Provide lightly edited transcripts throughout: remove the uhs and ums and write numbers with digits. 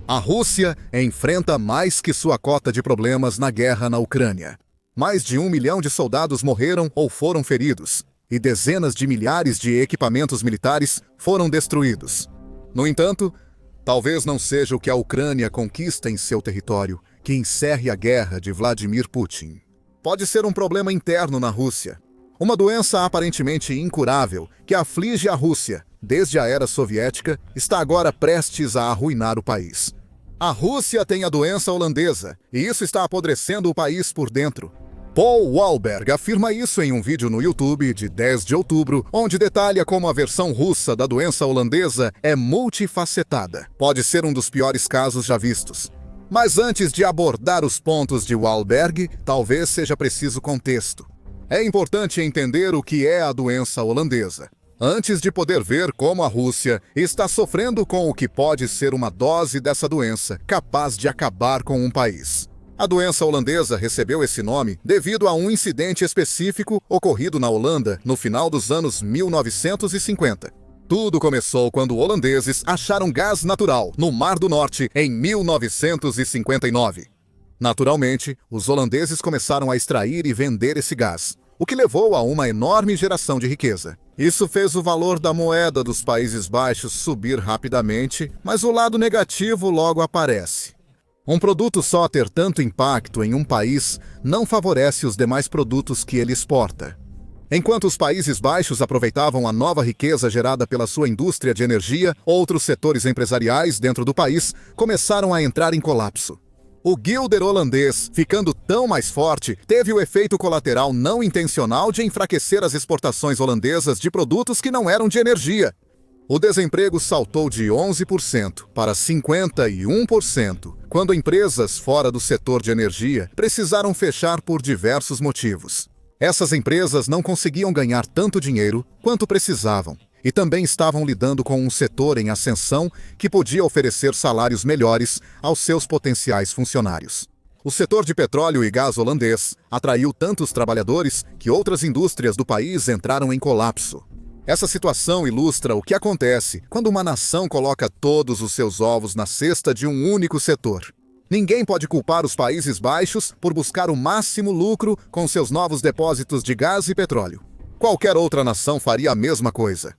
A Rússia enfrenta mais que sua cota de problemas na guerra na Ucrânia. Mais de 1 milhão de soldados morreram ou foram feridos, e dezenas de milhares de equipamentos militares foram destruídos. No entanto, talvez não seja o que a Ucrânia conquista em seu território que encerre a guerra de Vladimir Putin. Pode ser um problema interno na Rússia. Uma doença aparentemente incurável que aflige a Rússia desde a era soviética está agora prestes a arruinar o país. A Rússia tem a doença holandesa e isso está apodrecendo o país por dentro. Paul Wahlberg afirma isso em um vídeo no YouTube de 10 de outubro, onde detalha como a versão russa da doença holandesa é multifacetada. Pode ser um dos piores casos já vistos. Mas antes de abordar os pontos de Wahlberg, talvez seja preciso contexto. É importante entender o que é a doença holandesa, antes de poder ver como a Rússia está sofrendo com o que pode ser uma dose dessa doença capaz de acabar com um país. A doença holandesa recebeu esse nome devido a um incidente específico ocorrido na Holanda no final dos anos 1950. Tudo começou quando holandeses acharam gás natural no Mar do Norte em 1959. Naturalmente, os holandeses começaram a extrair e vender esse gás, o que levou a uma enorme geração de riqueza. Isso fez o valor da moeda dos Países Baixos subir rapidamente, mas o lado negativo logo aparece. Um produto só ter tanto impacto em um país não favorece os demais produtos que ele exporta. Enquanto os Países Baixos aproveitavam a nova riqueza gerada pela sua indústria de energia, outros setores empresariais dentro do país começaram a entrar em colapso. O guilder holandês, ficando tão mais forte, teve o efeito colateral não intencional de enfraquecer as exportações holandesas de produtos que não eram de energia. O desemprego saltou de 11% para 51%, quando empresas fora do setor de energia precisaram fechar por diversos motivos. Essas empresas não conseguiam ganhar tanto dinheiro quanto precisavam, e também estavam lidando com um setor em ascensão que podia oferecer salários melhores aos seus potenciais funcionários. O setor de petróleo e gás holandês atraiu tantos trabalhadores que outras indústrias do país entraram em colapso. Essa situação ilustra o que acontece quando uma nação coloca todos os seus ovos na cesta de um único setor. Ninguém pode culpar os Países Baixos por buscar o máximo lucro com seus novos depósitos de gás e petróleo. Qualquer outra nação faria a mesma coisa.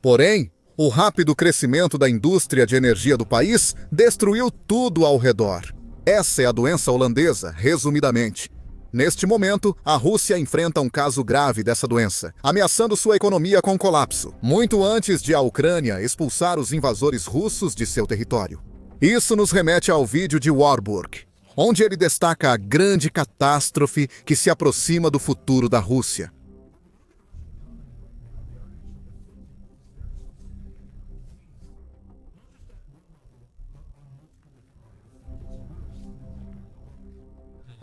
Porém, o rápido crescimento da indústria de energia do país destruiu tudo ao redor. Essa é a doença holandesa, resumidamente. Neste momento, a Rússia enfrenta um caso grave dessa doença, ameaçando sua economia com colapso, muito antes de a Ucrânia expulsar os invasores russos de seu território. Isso nos remete ao vídeo de Warburg, onde ele destaca a grande catástrofe que se aproxima do futuro da Rússia.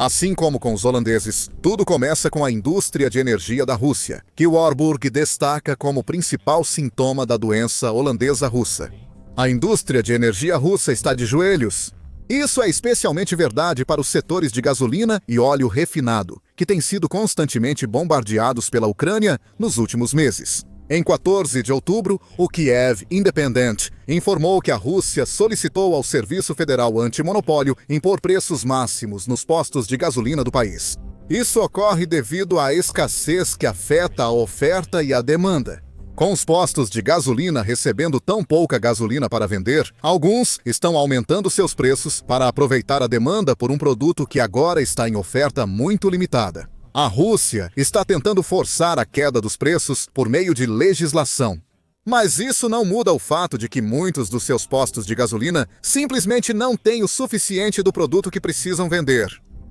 Assim como com os holandeses, tudo começa com a indústria de energia da Rússia, que Warburg destaca como principal sintoma da doença holandesa russa. A indústria de energia russa está de joelhos. Isso é especialmente verdade para os setores de gasolina e óleo refinado, que têm sido constantemente bombardeados pela Ucrânia nos últimos meses. Em 14 de outubro, o Kiev Independent informou que a Rússia solicitou ao Serviço Federal Antimonopólio impor preços máximos nos postos de gasolina do país. Isso ocorre devido à escassez que afeta a oferta e a demanda. Com os postos de gasolina recebendo tão pouca gasolina para vender, alguns estão aumentando seus preços para aproveitar a demanda por um produto que agora está em oferta muito limitada. A Rússia está tentando forçar a queda dos preços por meio de legislação. Mas isso não muda o fato de que muitos dos seus postos de gasolina simplesmente não têm o suficiente do produto que precisam vender.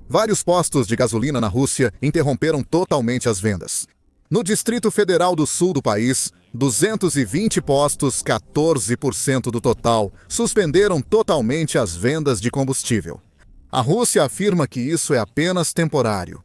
Vários postos de gasolina na Rússia interromperam totalmente as vendas. No Distrito Federal do Sul do país, 220 postos, 14% do total, suspenderam totalmente as vendas de combustível. A Rússia afirma que isso é apenas temporário.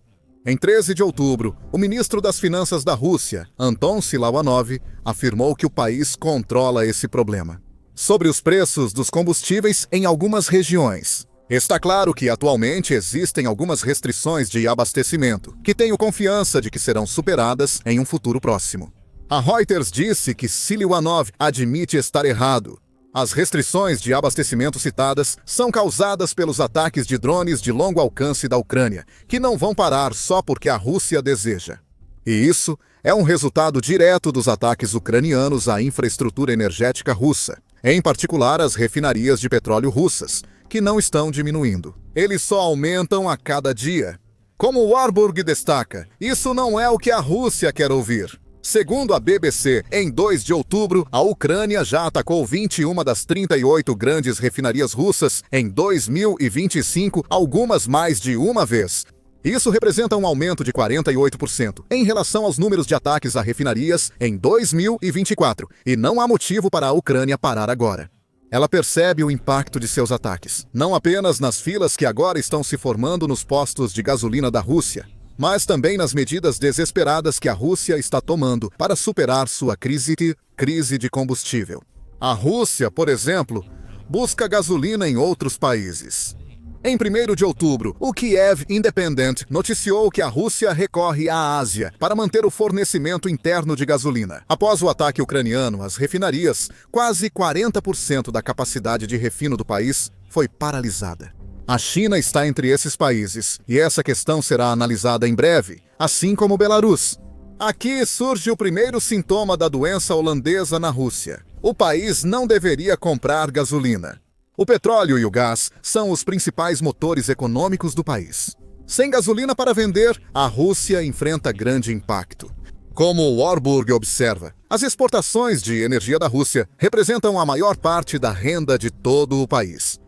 Em 13 de outubro, o ministro das Finanças da Rússia, Anton Siluanov, afirmou que o país controla esse problema. Sobre os preços dos combustíveis em algumas regiões. Está claro que atualmente existem algumas restrições de abastecimento, que tenho confiança de que serão superadas em um futuro próximo. A Reuters disse que Siluanov admite estar errado. As restrições de abastecimento citadas são causadas pelos ataques de drones de longo alcance da Ucrânia, que não vão parar só porque a Rússia deseja. E isso é um resultado direto dos ataques ucranianos à infraestrutura energética russa, em particular as refinarias de petróleo russas, que não estão diminuindo. Eles só aumentam a cada dia. Como Warburg destaca, isso não é o que a Rússia quer ouvir. Segundo a BBC, em 2 de outubro, a Ucrânia já atacou 21 das 38 grandes refinarias russas em 2025, algumas mais de uma vez. Isso representa um aumento de 48% em relação aos números de ataques a refinarias em 2024, e não há motivo para a Ucrânia parar agora. Ela percebe o impacto de seus ataques, não apenas nas filas que agora estão se formando nos postos de gasolina da Rússia, mas também nas medidas desesperadas que a Rússia está tomando para superar sua crise de combustível. A Rússia, por exemplo, busca gasolina em outros países. Em 1º de outubro, o Kiev Independent noticiou que a Rússia recorre à Ásia para manter o fornecimento interno de gasolina. Após o ataque ucraniano às refinarias, quase 40% da capacidade de refino do país foi paralisada. A China está entre esses países, e essa questão será analisada em breve, assim como Belarus. Aqui surge o primeiro sintoma da doença holandesa na Rússia. O país não deveria comprar gasolina. O petróleo e o gás são os principais motores econômicos do país. Sem gasolina para vender, a Rússia enfrenta grande impacto. Como Warburg observa, as exportações de energia da Rússia representam a maior parte da renda de todo o país.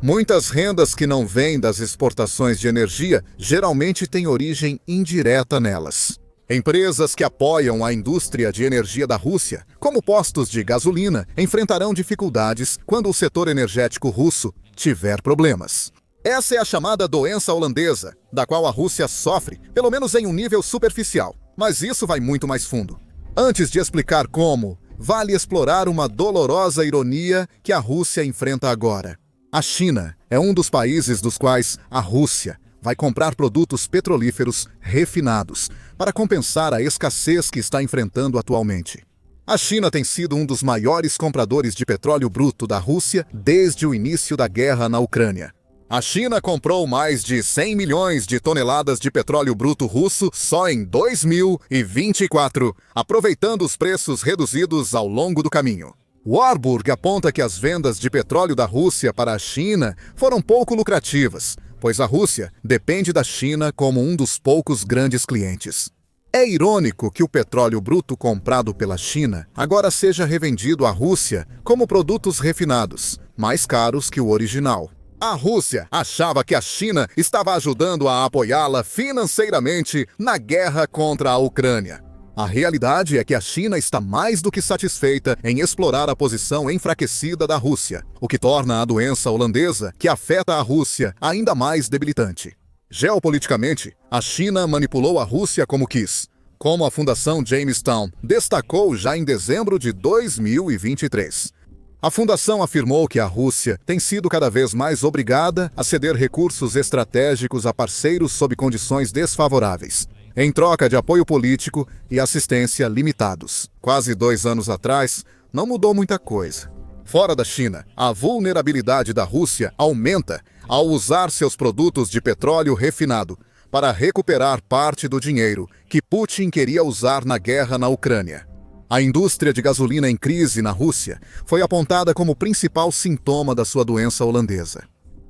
Muitas rendas que não vêm das exportações de energia geralmente têm origem indireta nelas. Empresas que apoiam a indústria de energia da Rússia, como postos de gasolina, enfrentarão dificuldades quando o setor energético russo tiver problemas. Essa é a chamada doença holandesa, da qual a Rússia sofre, pelo menos em um nível superficial. Mas isso vai muito mais fundo. Antes de explicar como, vale explorar uma dolorosa ironia que a Rússia enfrenta agora. A China é um dos países dos quais a Rússia vai comprar produtos petrolíferos refinados para compensar a escassez que está enfrentando atualmente. A China tem sido um dos maiores compradores de petróleo bruto da Rússia desde o início da guerra na Ucrânia. A China comprou mais de 100 milhões de toneladas de petróleo bruto russo só em 2024, aproveitando os preços reduzidos ao longo do caminho. Warburg aponta que as vendas de petróleo da Rússia para a China foram pouco lucrativas, pois a Rússia depende da China como um dos poucos grandes clientes. É irônico que o petróleo bruto comprado pela China agora seja revendido à Rússia como produtos refinados, mais caros que o original. A Rússia achava que a China estava ajudando a apoiá-la financeiramente na guerra contra a Ucrânia. A realidade é que a China está mais do que satisfeita em explorar a posição enfraquecida da Rússia, o que torna a doença holandesa, que afeta a Rússia, ainda mais debilitante. Geopoliticamente, a China manipulou a Rússia como quis, como a Fundação Jamestown destacou já em dezembro de 2023. A fundação afirmou que a Rússia tem sido cada vez mais obrigada a ceder recursos estratégicos a parceiros sob condições desfavoráveis, em troca de apoio político e assistência limitados. Quase 2 anos atrás, não mudou muita coisa. Fora da China, a vulnerabilidade da Rússia aumenta ao usar seus produtos de petróleo refinado para recuperar parte do dinheiro que Putin queria usar na guerra na Ucrânia. A indústria de gasolina em crise na Rússia foi apontada como principal sintoma da sua doença holandesa.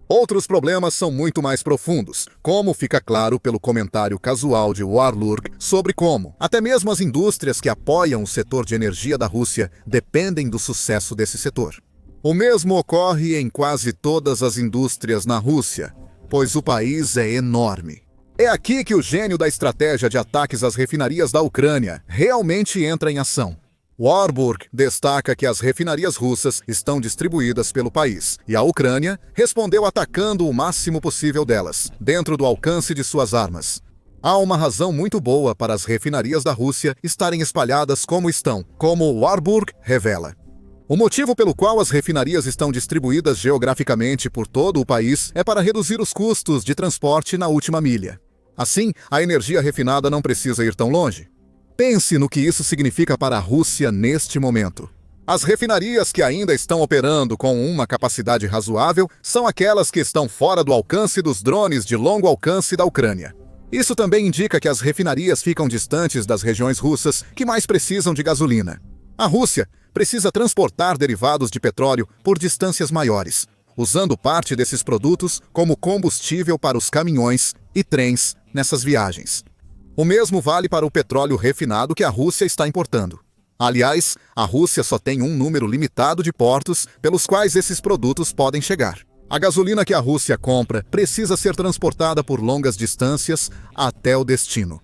Outros problemas são muito mais profundos, como fica claro pelo comentário casual de Warburg sobre como até mesmo as indústrias que apoiam o setor de energia da Rússia dependem do sucesso desse setor. O mesmo ocorre em quase todas as indústrias na Rússia, pois o país é enorme. É aqui que o gênio da estratégia de ataques às refinarias da Ucrânia realmente entra em ação. Warburg destaca que as refinarias russas estão distribuídas pelo país, e a Ucrânia respondeu atacando o máximo possível delas, dentro do alcance de suas armas. Há uma razão muito boa para as refinarias da Rússia estarem espalhadas como estão, como Warburg revela. O motivo pelo qual as refinarias estão distribuídas geograficamente por todo o país é para reduzir os custos de transporte na última milha. Assim, a energia refinada não precisa ir tão longe. Pense no que isso significa para a Rússia neste momento. As refinarias que ainda estão operando com uma capacidade razoável são aquelas que estão fora do alcance dos drones de longo alcance da Ucrânia. Isso também indica que as refinarias ficam distantes das regiões russas que mais precisam de gasolina. A Rússia precisa transportar derivados de petróleo por distâncias maiores, usando parte desses produtos como combustível para os caminhões e trens nessas viagens. O mesmo vale para o petróleo refinado que a Rússia está importando. Aliás, a Rússia só tem um número limitado de portos pelos quais esses produtos podem chegar. A gasolina que a Rússia compra precisa ser transportada por longas distâncias até o destino.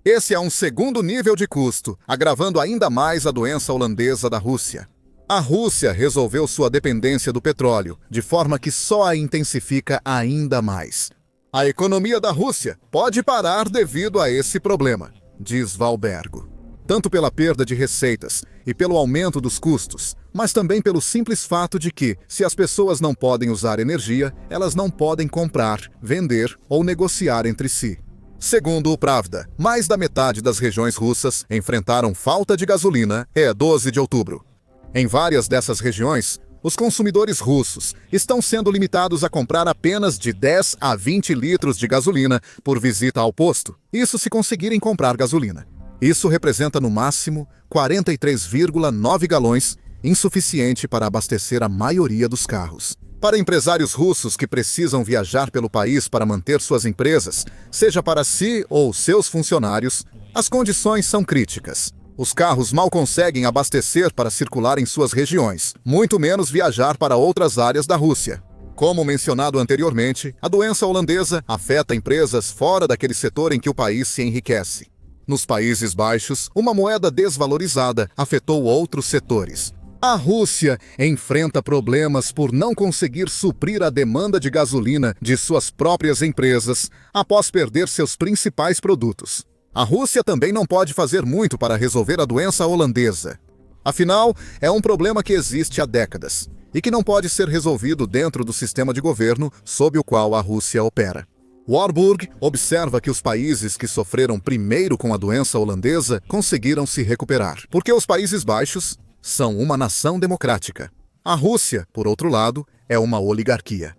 Esse é um segundo nível de custo, agravando ainda mais a doença holandesa da Rússia. A Rússia resolveu sua dependência do petróleo, de forma que só a intensifica ainda mais. A economia da Rússia pode parar devido a esse problema, diz Valbergo. Tanto pela perda de receitas e pelo aumento dos custos, mas também pelo simples fato de que, se as pessoas não podem usar energia, elas não podem comprar, vender ou negociar entre si. Segundo o Pravda, mais da metade das regiões russas enfrentaram falta de gasolina até 12 de outubro. Em várias dessas regiões, os consumidores russos estão sendo limitados a comprar apenas de 10 a 20 litros de gasolina por visita ao posto, isso se conseguirem comprar gasolina. Isso representa no máximo 43,9 galões, insuficiente para abastecer a maioria dos carros. Para empresários russos que precisam viajar pelo país para manter suas empresas, seja para si ou seus funcionários, as condições são críticas. Os carros mal conseguem abastecer para circular em suas regiões, muito menos viajar para outras áreas da Rússia. Como mencionado anteriormente, a doença holandesa afeta empresas fora daquele setor em que o país se enriquece. Nos Países Baixos, uma moeda desvalorizada afetou outros setores. A Rússia enfrenta problemas por não conseguir suprir a demanda de gasolina de suas próprias empresas após perder seus principais produtos. A Rússia também não pode fazer muito para resolver a doença holandesa. Afinal, é um problema que existe há décadas e que não pode ser resolvido dentro do sistema de governo sob o qual a Rússia opera. Warburg observa que os países que sofreram primeiro com a doença holandesa conseguiram se recuperar, porque os Países Baixos são uma nação democrática. A Rússia, por outro lado, é uma oligarquia.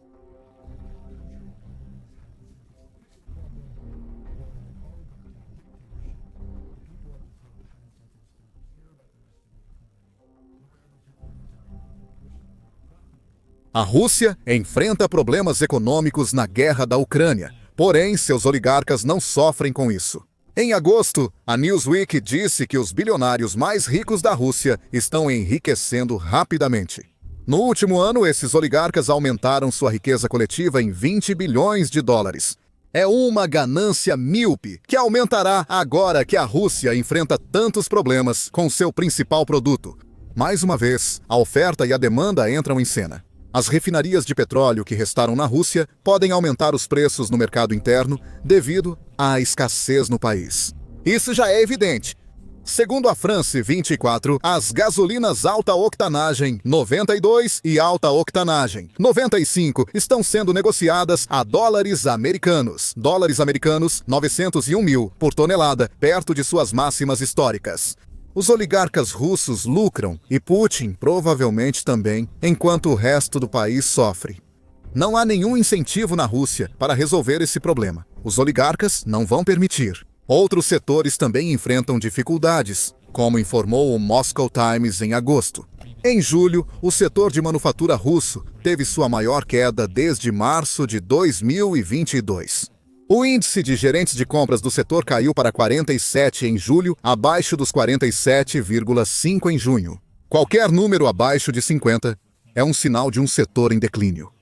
A Rússia enfrenta problemas econômicos na guerra da Ucrânia, porém seus oligarcas não sofrem com isso. Em agosto, a Newsweek disse que os bilionários mais ricos da Rússia estão enriquecendo rapidamente. No último ano, esses oligarcas aumentaram sua riqueza coletiva em 20 bilhões de dólares. É uma ganância míope que aumentará agora que a Rússia enfrenta tantos problemas com seu principal produto. Mais uma vez, a oferta e a demanda entram em cena. As refinarias de petróleo que restaram na Rússia podem aumentar os preços no mercado interno devido à escassez no país. Isso já é evidente. Segundo a France 24, as gasolinas alta octanagem 92 e alta octanagem 95 estão sendo negociadas a dólares americanos 901 mil por tonelada, perto de suas máximas históricas. Os oligarcas russos lucram e Putin provavelmente também, enquanto o resto do país sofre. Não há nenhum incentivo na Rússia para resolver esse problema. Os oligarcas não vão permitir. Outros setores também enfrentam dificuldades, como informou o Moscow Times em agosto. Em julho, o setor de manufatura russo teve sua maior queda desde março de 2022. O índice de gerentes de compras do setor caiu para 47 em julho, abaixo dos 47,5 em junho. Qualquer número abaixo de 50 é um sinal de um setor em declínio.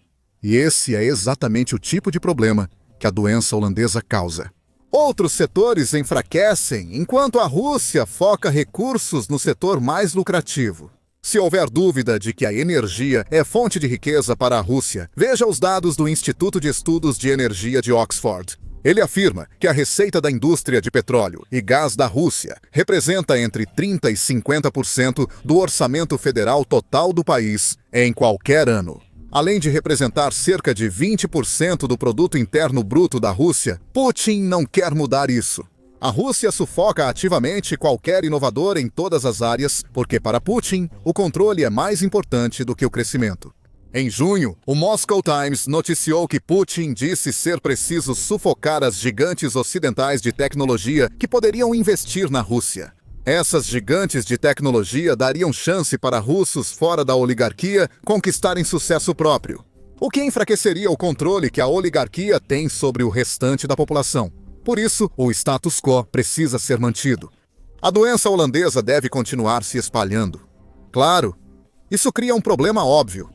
E esse é exatamente o tipo de problema que a doença holandesa causa. Outros setores enfraquecem, enquanto a Rússia foca recursos no setor mais lucrativo. Se houver dúvida de que a energia é fonte de riqueza para a Rússia, veja os dados do Instituto de Estudos de Energia de Oxford. Ele afirma que a receita da indústria de petróleo e gás da Rússia representa entre 30% e 50% do orçamento federal total do país em qualquer ano. Além de representar cerca de 20% do produto interno bruto da Rússia, Putin não quer mudar isso. A Rússia sufoca ativamente qualquer inovador em todas as áreas, porque para Putin, o controle é mais importante do que o crescimento. Em junho, o Moscow Times noticiou que Putin disse ser preciso sufocar as gigantes ocidentais de tecnologia que poderiam investir na Rússia. Essas gigantes de tecnologia dariam chance para russos fora da oligarquia conquistarem sucesso próprio, o que enfraqueceria o controle que a oligarquia tem sobre o restante da população. Por isso, o status quo precisa ser mantido. A doença holandesa deve continuar se espalhando. Claro, isso cria um problema óbvio.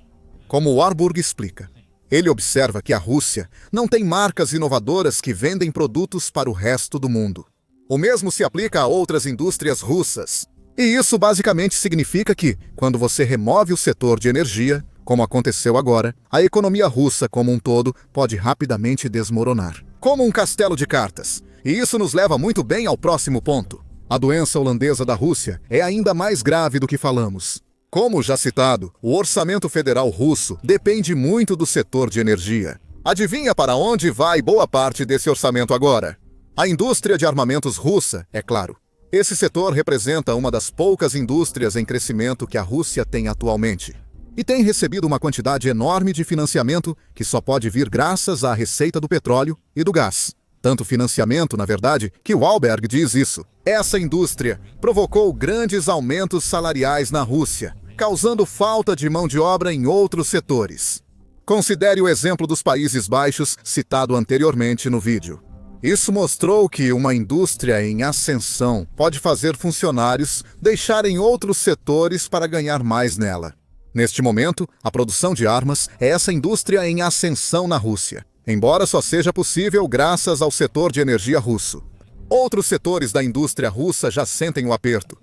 Como Warburg explica, ele observa que a Rússia não tem marcas inovadoras que vendem produtos para o resto do mundo. O mesmo se aplica a outras indústrias russas. E isso basicamente significa que, quando você remove o setor de energia, como aconteceu agora, a economia russa como um todo pode rapidamente desmoronar. Como um castelo de cartas. E isso nos leva muito bem ao próximo ponto. A doença holandesa da Rússia é ainda mais grave do que falamos. Como já citado, o orçamento federal russo depende muito do setor de energia. Adivinha para onde vai boa parte desse orçamento agora? A indústria de armamentos russa, é claro. Esse setor representa uma das poucas indústrias em crescimento que a Rússia tem atualmente. E tem recebido uma quantidade enorme de financiamento que só pode vir graças à receita do petróleo e do gás. Tanto financiamento, na verdade, que Wahlberg diz isso. Essa indústria provocou grandes aumentos salariais na Rússia, causando falta de mão de obra em outros setores. Considere o exemplo dos Países Baixos citado anteriormente no vídeo. Isso mostrou que uma indústria em ascensão pode fazer funcionários deixarem outros setores para ganhar mais nela. Neste momento, a produção de armas é essa indústria em ascensão na Rússia, embora só seja possível graças ao setor de energia russo. Outros setores da indústria russa já sentem o aperto.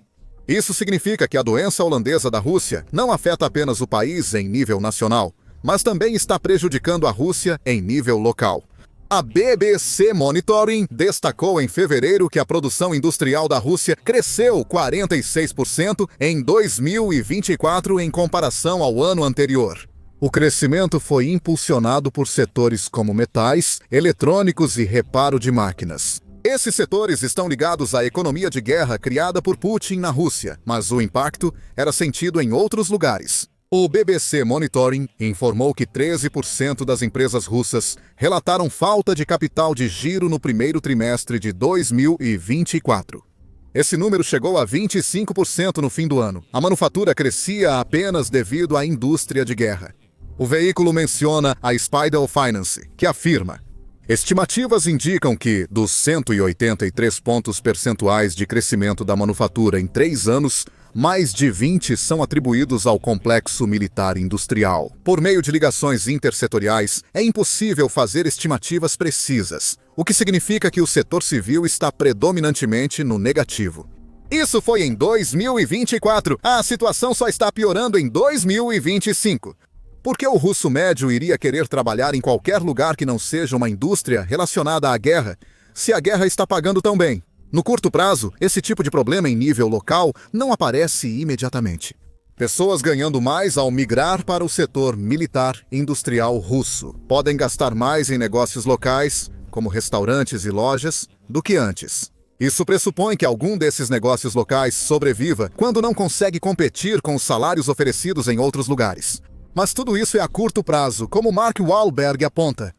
Isso significa que a doença holandesa da Rússia não afeta apenas o país em nível nacional, mas também está prejudicando a Rússia em nível local. A BBC Monitoring destacou em fevereiro que a produção industrial da Rússia cresceu 46% em 2024 em comparação ao ano anterior. O crescimento foi impulsionado por setores como metais, eletrônicos e reparo de máquinas. Esses setores estão ligados à economia de guerra criada por Putin na Rússia, mas o impacto era sentido em outros lugares. O BBC Monitoring informou que 13% das empresas russas relataram falta de capital de giro no primeiro trimestre de 2024. Esse número chegou a 25% no fim do ano. A manufatura crescia apenas devido à indústria de guerra. O veículo menciona a Spiegel Finance, que afirma: estimativas indicam que, dos 183 pontos percentuais de crescimento da manufatura em 3 anos, mais de 20 são atribuídos ao complexo militar industrial. Por meio de ligações intersetoriais, é impossível fazer estimativas precisas, o que significa que o setor civil está predominantemente no negativo. Isso foi em 2024. A situação só está piorando em 2025. Por que o russo médio iria querer trabalhar em qualquer lugar que não seja uma indústria relacionada à guerra, se a guerra está pagando tão bem? No curto prazo, esse tipo de problema em nível local não aparece imediatamente. Pessoas ganhando mais ao migrar para o setor militar industrial russo podem gastar mais em negócios locais, como restaurantes e lojas, do que antes. Isso pressupõe que algum desses negócios locais sobreviva quando não consegue competir com os salários oferecidos em outros lugares. Mas tudo isso é a curto prazo, como Mark Wahlberg aponta.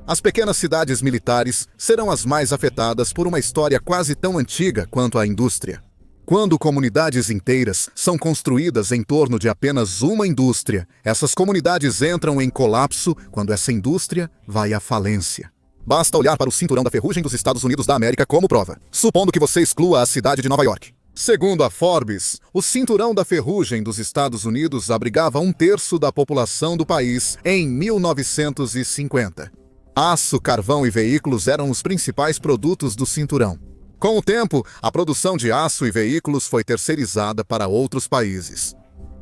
As pequenas cidades militares serão as mais afetadas por uma história quase tão antiga quanto a indústria. Quando comunidades inteiras são construídas em torno de apenas uma indústria, essas comunidades entram em colapso quando essa indústria vai à falência. Basta olhar para o cinturão da ferrugem dos Estados Unidos da América como prova, supondo que você exclua a cidade de Nova York. Segundo a Forbes, o cinturão da ferrugem dos Estados Unidos abrigava 1/3 da população do país em 1950. Aço, carvão e veículos eram os principais produtos do cinturão. Com o tempo, a produção de aço e veículos foi terceirizada para outros países.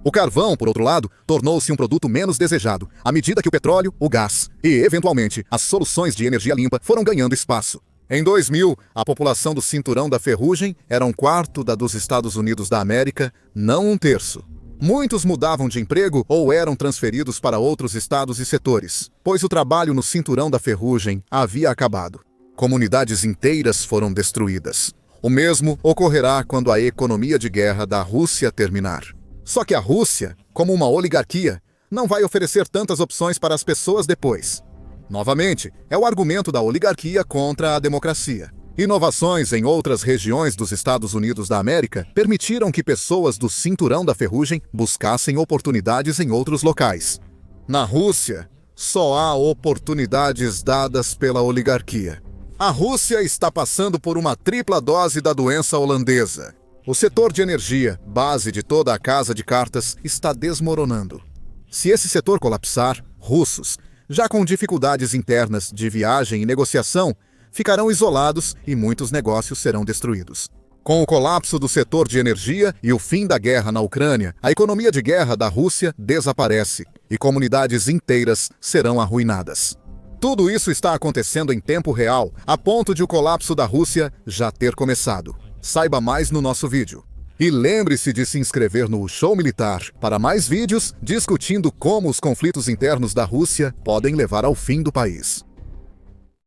O carvão, por outro lado, tornou-se um produto menos desejado, à medida que o petróleo, o gás e, eventualmente, as soluções de energia limpa foram ganhando espaço. Em 2000, a população do Cinturão da Ferrugem era 1/4 da dos Estados Unidos da América, não 1/3. Muitos mudavam de emprego ou eram transferidos para outros estados e setores, pois o trabalho no Cinturão da Ferrugem havia acabado. Comunidades inteiras foram destruídas. O mesmo ocorrerá quando a economia de guerra da Rússia terminar. Só que a Rússia, como uma oligarquia, não vai oferecer tantas opções para as pessoas depois. Novamente, é o argumento da oligarquia contra a democracia. Inovações em outras regiões dos Estados Unidos da América permitiram que pessoas do Cinturão da Ferrugem buscassem oportunidades em outros locais. Na Rússia, só há oportunidades dadas pela oligarquia. A Rússia está passando por uma tripla dose da doença holandesa. O setor de energia, base de toda a casa de cartas, está desmoronando. Se esse setor colapsar, russos, já com dificuldades internas de viagem e negociação, ficarão isolados e muitos negócios serão destruídos. Com o colapso do setor de energia e o fim da guerra na Ucrânia, a economia de guerra da Rússia desaparece e comunidades inteiras serão arruinadas. Tudo isso está acontecendo em tempo real, a ponto de o colapso da Rússia já ter começado. Saiba mais no nosso vídeo. E lembre-se de se inscrever no Show Militar para mais vídeos discutindo como os conflitos internos da Rússia podem levar ao fim do país.